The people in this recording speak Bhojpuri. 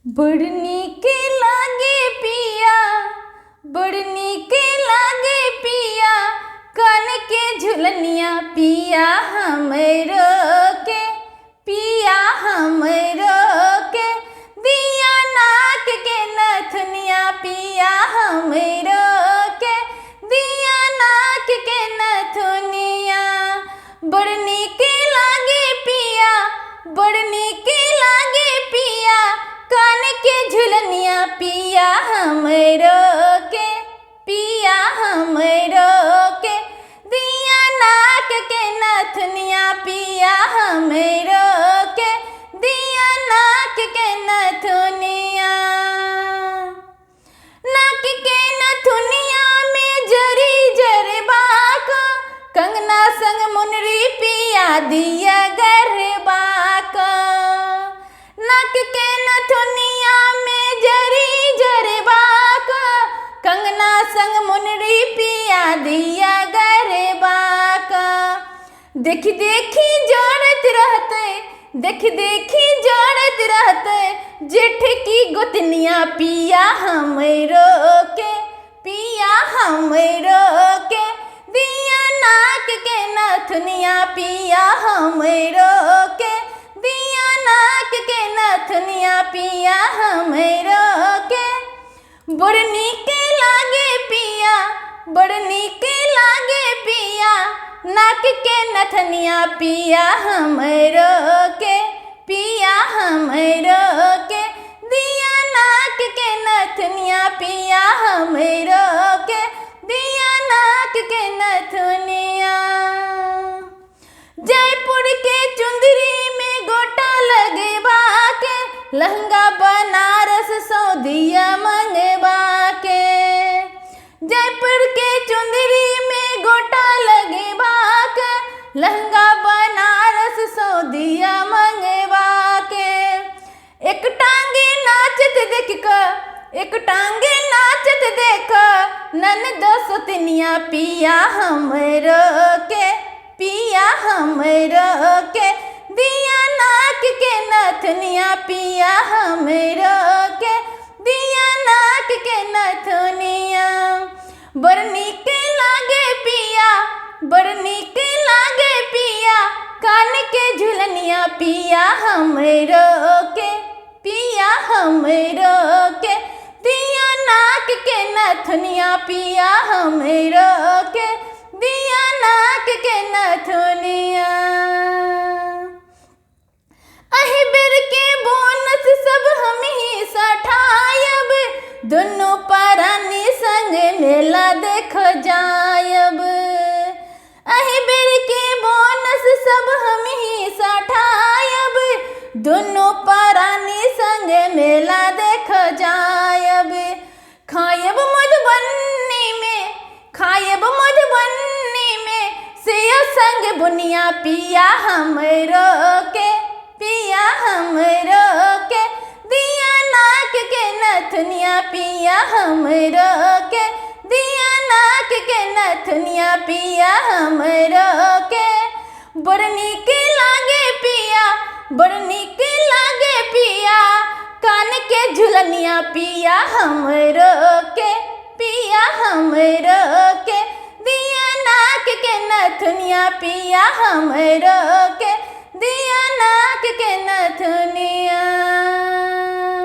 बड़ नीक लागे पिया, बड़ नीक लागे पिया, कान के झुलनिया पिया हमरो के, पिया हमरो के, दिया नाक के नथुनिया पिया हमरो के, दिया नाक के नथुनिया। बड़ नीक लागे पिया, बड़ नीक लागे पिया, कान के झुलनिया पिया हमरो के, पिया हमरो के, दिया नाक के नथुनिया पिया हमरो के, दिया नाक के नथुनिया। नाक के नथुनिया में जरी जरबा का, कंगना संग मुनरी पिया दिया गरबा का। नाक के नथुनिया में जरी जरबा का, कंगना संग मुनरी पिया दिया गरबा का। देखी देखी जोड़त रहते, देखी देखी जोड़त रहते, जेठ की गोतनिया पिया हमरो के, पिया हमरो के, दिया नाक के नथुनिया पिया हमरो के, दिया नाक के नथुनिया पिया हमरो के। बड़ नीक लागे पिया, बड़ नीक लागे पिया, नाक के नथुनिया पिया हमरो के, पिया हमरो के, दिया नाक के नथुनिया पिया हमरो के, दिया नाक के नथुनिया। जयपुर के चुंदरी में गोटा लगवा के, लहंगा बनारस सौदिया मंगवा के। जयपुर के चुंदरी में गोटा लगवा के, लहंगा बनारस सौदिया मंगवा के। एक टांगे नाचत देख कर, एक टांगे नाचत देख, ननद सोतनिया पिया हमरो के, पिया हमरो के, दिया नाक के नथुनिया पिया हमरो के, दिया नाक के नथुनिया। बड़ नीक लागे पिया, बड़ नीक लागे पिया, कान के झुलनिया पिया हमरो के, पिया हमरो के, दिया नाक के नथुनिया पिया हमरो के, दिया नाक के नथुनिया। अहि बेर के बोनस सब हम ही सठायब, दोनों परानी संग मेला देख जायब। अहि बेर के बोनस सब हम ही सठायब, दोनों परानी संग मेला देख जायब। खायब मधुबनी में, खायब मधुबनी में, सेव संग बुनिया पिया हमरो के, पिया हमरो के, दिया नाक के नथुनिया पिया हमरो के, दिया नाक के नथुनिया पिया हमरो के। बड़ नीक लागे पिया, बड़ नीक लागे पिया, कान के झुलनिया पिया हमरो के, पिया हमरो के, दिया नाक के नथुनिया पिया हमरो के, दिया नाक के नथुनिया।